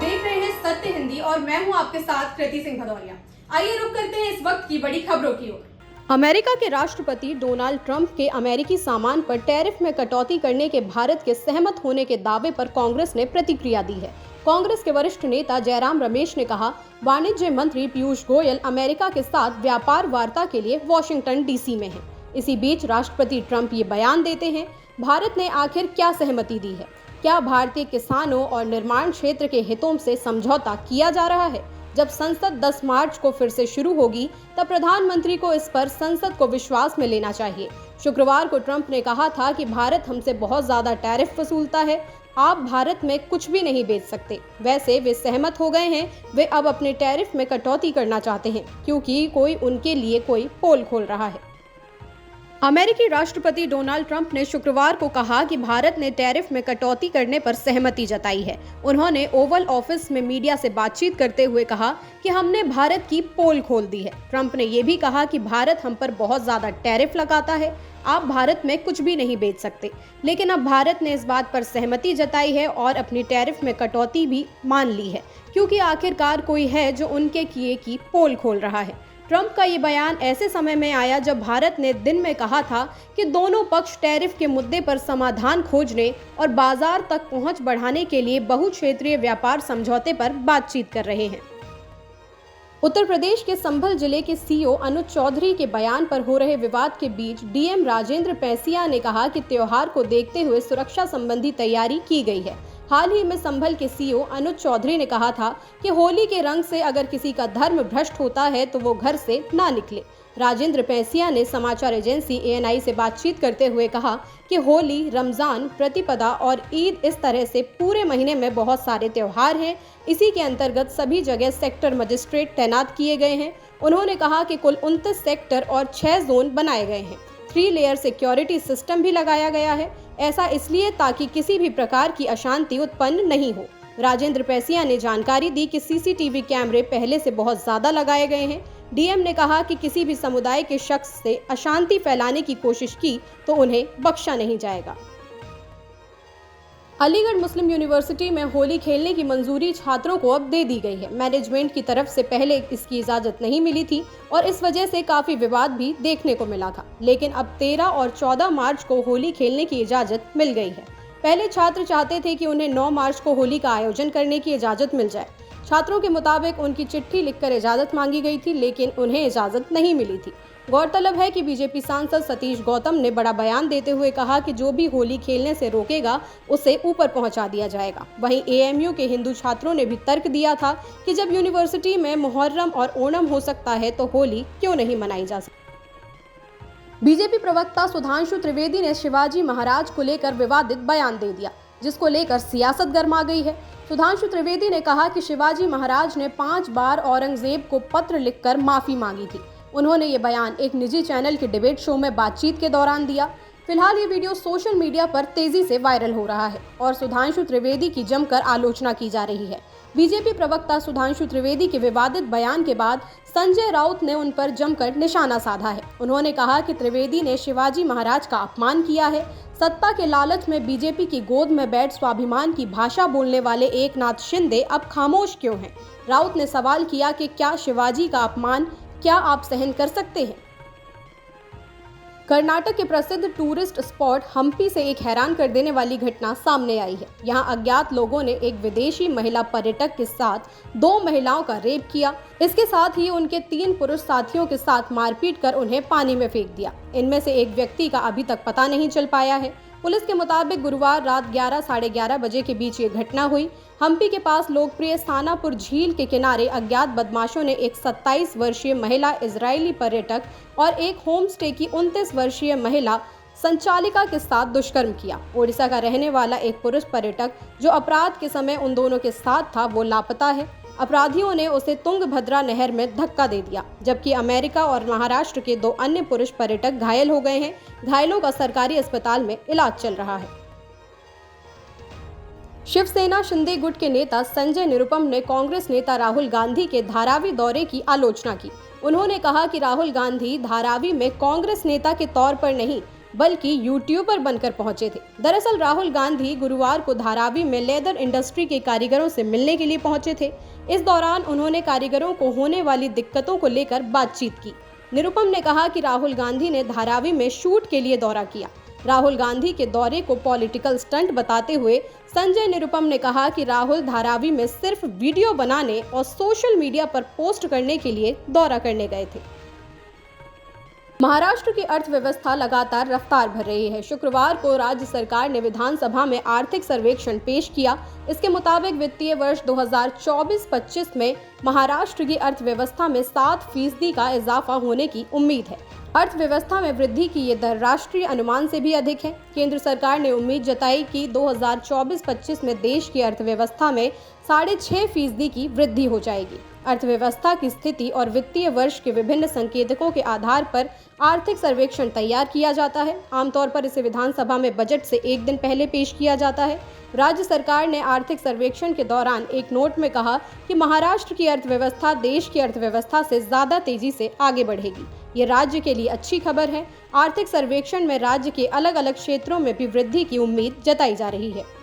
देख रहे हैं सत्य हिंदी और मैं हूं आपके साथ कृति सिंह भदौरिया। आइए रुक करते हैं इस वक्त की बड़ी खबरों की ओर। अमेरिका के राष्ट्रपति डोनाल्ड ट्रंप के अमेरिकी सामान पर टैरिफ में कटौती करने के भारत के सहमत होने के दावे पर कांग्रेस ने प्रतिक्रिया दी है। कांग्रेस के वरिष्ठ नेता जयराम रमेश ने कहा, वाणिज्य मंत्री पीयूष गोयल अमेरिका के साथ व्यापार वार्ता के लिए वॉशिंगटन डीसी में हैं। इसी बीच राष्ट्रपति ट्रंप ये बयान देते हैं, भारत ने आखिर क्या सहमति दी है? क्या भारतीय किसानों और निर्माण क्षेत्र के हितों से समझौता किया जा रहा है? जब संसद 10 मार्च को फिर से शुरू होगी, तब प्रधानमंत्री को इस पर संसद को विश्वास में लेना चाहिए। शुक्रवार को ट्रंप ने कहा था कि भारत हमसे बहुत ज्यादा टैरिफ वसूलता है, आप भारत में कुछ भी नहीं बेच सकते। वैसे वे सहमत हो गए हैं, वे अब अपने टैरिफ में कटौती करना चाहते हैं क्योंकि कोई उनके लिए कोई पोल खोल रहा है। अमेरिकी राष्ट्रपति डोनाल्ड ट्रंप ने शुक्रवार को कहा कि भारत ने टैरिफ में कटौती करने पर सहमति जताई है। उन्होंने ओवल ऑफिस में मीडिया से बातचीत करते हुए कहा कि हमने भारत की पोल खोल दी है। ट्रंप ने यह भी कहा कि भारत हम पर बहुत ज्यादा टैरिफ लगाता है, आप भारत में कुछ भी नहीं बेच सकते। लेकिन अब भारत ने इस बात पर सहमति जताई है और अपनी टैरिफ में कटौती भी मान ली है, क्योंकि आखिरकार कोई है जो उनके किए की पोल खोल रहा है। ट्रंप का ये बयान ऐसे समय में आया जब भारत ने दिन में कहा था कि दोनों पक्ष टैरिफ के मुद्दे पर समाधान खोजने और बाजार तक पहुंच बढ़ाने के लिए बहुक्षेत्रीय व्यापार समझौते पर बातचीत कर रहे हैं। उत्तर प्रदेश के संभल जिले के सीओ अनुज चौधरी के बयान पर हो रहे विवाद के बीच डीएम राजेंद्र पैसिया ने कहा कि त्योहार को देखते हुए सुरक्षा संबंधी तैयारी की गई है। हाल ही में संभल के सीओ अनुज चौधरी ने कहा था कि होली के रंग से अगर किसी का धर्म भ्रष्ट होता है तो वो घर से ना निकले। राजेंद्र पैसिया ने समाचार एजेंसी एएनआई से बातचीत करते हुए कहा कि होली, रमजान, प्रतिपदा और ईद, इस तरह से पूरे महीने में बहुत सारे त्योहार हैं। इसी के अंतर्गत सभी जगह सेक्टर मजिस्ट्रेट तैनात किए गए हैं। उन्होंने कहा कि कुल 29 सेक्टर और 6 जोन बनाए गए हैं। 3 लेयर सिक्योरिटी सिस्टम भी लगाया गया है। ऐसा इसलिए ताकि किसी भी प्रकार की अशांति उत्पन्न नहीं हो। राजेंद्र पैसिया ने जानकारी दी कि सीसीटीवी कैमरे पहले से बहुत ज्यादा लगाए गए हैं। डीएम ने कहा कि किसी भी समुदाय के शख्स से अशांति फैलाने की कोशिश की तो उन्हें बख्शा नहीं जाएगा। अलीगढ़ मुस्लिम यूनिवर्सिटी में होली खेलने की मंजूरी छात्रों को अब दे दी गई है। मैनेजमेंट की तरफ से पहले इसकी इजाजत नहीं मिली थी और इस वजह से काफी विवाद भी देखने को मिला था, लेकिन अब 13 और 14 मार्च को होली खेलने की इजाजत मिल गई है। पहले छात्र चाहते थे कि उन्हें 9 मार्च को होली का आयोजन करने की इजाजत मिल जाए। छात्रों के मुताबिक उनकी चिट्ठी लिखकर इजाजत मांगी गई थी, लेकिन उन्हें इजाजत नहीं मिली थी। गौरतलब है कि बीजेपी सांसद सतीश गौतम ने बड़ा बयान देते हुए कहा कि जो भी होली खेलने से रोकेगा उसे ऊपर पहुंचा दिया जाएगा। वहीं एएमयू के हिंदू छात्रों ने भी तर्क दिया था कि जब यूनिवर्सिटी में मुहर्रम और ओणम हो सकता है तो होली क्यों नहीं मनाई जा सकती। बीजेपी प्रवक्ता सुधांशु त्रिवेदी ने शिवाजी महाराज को लेकर विवादित बयान दे दिया, जिसको लेकर सियासत गर्मा गई है। सुधांशु त्रिवेदी ने कहा कि शिवाजी महाराज ने 5 बार औरंगजेब को पत्र लिखकर माफी मांगी थी। उन्होंने ये बयान एक निजी चैनल के डिबेट शो में बातचीत के दौरान दिया। फिलहाल ये वीडियो सोशल मीडिया पर तेजी से वायरल हो रहा है और सुधांशु त्रिवेदी की जमकर आलोचना की जा रही है। बीजेपी प्रवक्ता सुधांशु त्रिवेदी के विवादित बयान के बाद संजय राउत ने उन पर जमकर निशाना साधा है। उन्होंने कहा कि त्रिवेदी ने शिवाजी महाराज का अपमान किया है। सत्ता के लालच में बीजेपी की गोद में बैठ स्वाभिमान की भाषा बोलने वाले एकनाथ शिंदे अब खामोश क्यों हैं? राउत ने सवाल किया कि क्या शिवाजी का अपमान क्या आप सहन कर सकते हैं? कर्नाटक के प्रसिद्ध टूरिस्ट स्पॉट हम्पी से एक हैरान कर देने वाली घटना सामने आई है। यहाँ अज्ञात लोगों ने एक विदेशी महिला पर्यटक के साथ 2 महिलाओं का रेप किया। इसके साथ ही उनके 3 पुरुष साथियों के साथ मारपीट कर उन्हें पानी में फेंक दिया। इनमें से एक व्यक्ति का अभी तक पता नहीं चल पाया है। पुलिस के मुताबिक गुरुवार रात 11 साढ़े 11 बजे के बीच ये घटना हुई। हम्पी के पास लोकप्रिय स्थानापुर झील के किनारे अज्ञात बदमाशों ने एक 27 वर्षीय महिला इजरायली पर्यटक और एक होम स्टे की 29 वर्षीय महिला संचालिका के साथ दुष्कर्म किया। ओडिशा का रहने वाला एक पुरुष पर्यटक जो अपराध के समय उन दोनों के साथ था, वो लापता है। अपराधियों ने उसे तुंगभद्रा नहर में धक्का दे दिया, जबकि अमेरिका और महाराष्ट्र के 2 अन्य पुरुष पर्यटक घायल हो गए हैं। घायलों का सरकारी अस्पताल में इलाज चल रहा है। शिवसेना शिंदे गुट के नेता संजय निरुपम ने कांग्रेस नेता राहुल गांधी के धारावी दौरे की आलोचना की। उन्होंने कहा कि राहुल गांधी धारावी में कांग्रेस नेता के तौर पर नहीं बल्कि यूट्यूबर बनकर पहुंचे थे। दरअसल राहुल गांधी गुरुवार को धारावी में लेदर इंडस्ट्री के कारीगरों से मिलने के लिए पहुंचे थे। इस दौरान उन्होंने कारीगरों को होने वाली दिक्कतों को लेकर बातचीत की। निरुपम ने कहा कि राहुल गांधी ने धारावी में शूट के लिए दौरा किया। राहुल गांधी के दौरे को पॉलिटिकल स्टंट बताते हुए संजय निरुपम ने कहा कि राहुल धारावी में सिर्फ वीडियो बनाने और सोशल मीडिया पर पोस्ट करने के लिए दौरा करने गए थे। महाराष्ट्र की अर्थव्यवस्था लगातार रफ्तार भर रही है। शुक्रवार को राज्य सरकार ने विधानसभा में आर्थिक सर्वेक्षण पेश किया। इसके मुताबिक वित्तीय वर्ष 2024-25 में महाराष्ट्र की अर्थव्यवस्था में 7% का इजाफा होने की उम्मीद है। अर्थव्यवस्था में वृद्धि की ये दर राष्ट्रीय अनुमान से भी अधिक है। केंद्र सरकार ने उम्मीद जताई कि 2024-25 में देश की अर्थव्यवस्था में 6.5% की वृद्धि हो जाएगी। अर्थव्यवस्था की स्थिति और वित्तीय वर्ष के विभिन्न संकेतकों के आधार पर आर्थिक सर्वेक्षण तैयार किया जाता है। आमतौर पर इसे विधानसभा में बजट से एक दिन पहले पेश किया जाता है। राज्य सरकार ने आर्थिक सर्वेक्षण के दौरान एक नोट में कहा कि महाराष्ट्र की अर्थव्यवस्था देश की अर्थव्यवस्था से ज्यादा तेजी से आगे बढ़ेगी। ये राज्य के लिए अच्छी खबर है। आर्थिक सर्वेक्षण में राज्य के अलग अलग क्षेत्रों में भी वृद्धि की उम्मीद जताई जा रही है।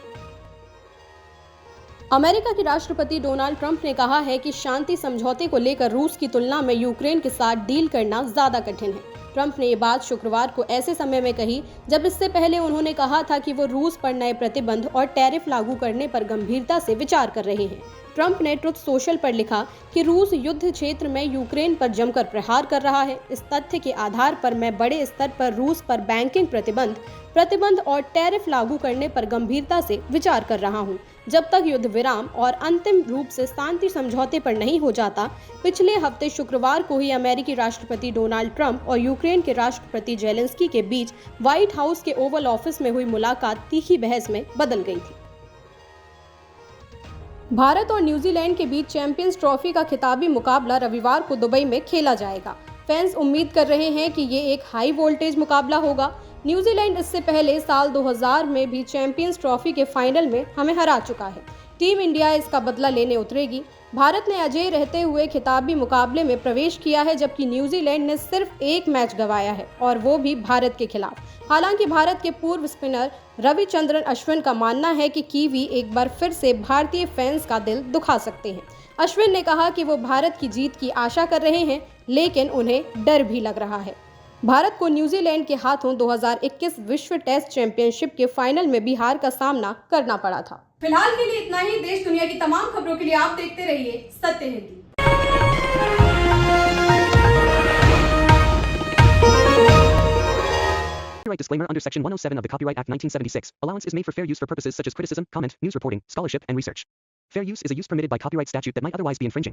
अमेरिका के राष्ट्रपति डोनाल्ड ट्रंप ने कहा है कि शांति समझौते को लेकर रूस की तुलना में यूक्रेन के साथ डील करना ज्यादा कठिन है। ट्रंप ने ये बात शुक्रवार को ऐसे समय में कही जब इससे पहले उन्होंने कहा था कि वो रूस पर नए प्रतिबंध और टैरिफ लागू करने पर गंभीरता से विचार कर रहे हैं। ट्रंप ने ट्रुथ सोशल पर लिखा कि रूस युद्ध क्षेत्र में यूक्रेन पर जमकर प्रहार कर रहा है। इस तथ्य के आधार पर मैं बड़े स्तर पर रूस पर बैंकिंग प्रतिबंध और टैरिफ लागू करने पर गंभीरता से विचार कर रहा हूं। जब तक युद्ध विराम और अंतिम रूप से शांति समझौते पर नहीं हो जाता। पिछले हफ्ते शुक्रवार को ही अमेरिकी राष्ट्रपति डोनाल्ड ट्रंप और यूक्रेन के राष्ट्रपति जेलेंस्की के बीच व्हाइट हाउस के ओवल ऑफिस में हुई मुलाकात तीखी बहस में बदल गई थी। भारत और न्यूजीलैंड के बीच चैंपियंस ट्रॉफी का खिताबी मुकाबला रविवार को दुबई में खेला जाएगा। फैंस उम्मीद कर रहे हैं कि ये एक हाई वोल्टेज मुकाबला होगा। न्यूजीलैंड इससे पहले साल 2000 में भी चैंपियंस ट्रॉफी के फाइनल में हमें हरा चुका है। टीम इंडिया इसका बदला लेने उतरेगी। भारत ने अजेय रहते हुए खिताबी मुकाबले में प्रवेश किया है, जबकि न्यूजीलैंड ने सिर्फ एक मैच गंवाया है और वो भी भारत के खिलाफ। हालांकि भारत के पूर्व स्पिनर रविचंद्रन अश्विन का मानना है कि कीवी एक बार फिर से भारतीय फैंस का दिल दुखा सकते हैं। अश्विन ने कहा कि वो भारत की जीत की आशा कर रहे हैं, लेकिन उन्हें डर भी लग रहा है। भारत को न्यूजीलैंड के हाथों 2021 विश्व टेस्ट चैंपियनशिप के फाइनल में भी हार का सामना करना पड़ा था। फिलहाल के लिए इतना ही। देश दुनिया की तमाम खबरों के लिए आप देखते रहिए सत्य Hindi. Copyright disclaimer under Section 107 of the Copyright Act 1976. Allowance is made for fair use for purposes such as criticism, comment, news reporting, scholarship, and research. Fair use is a use permitted by copyright statute that might otherwise be infringing.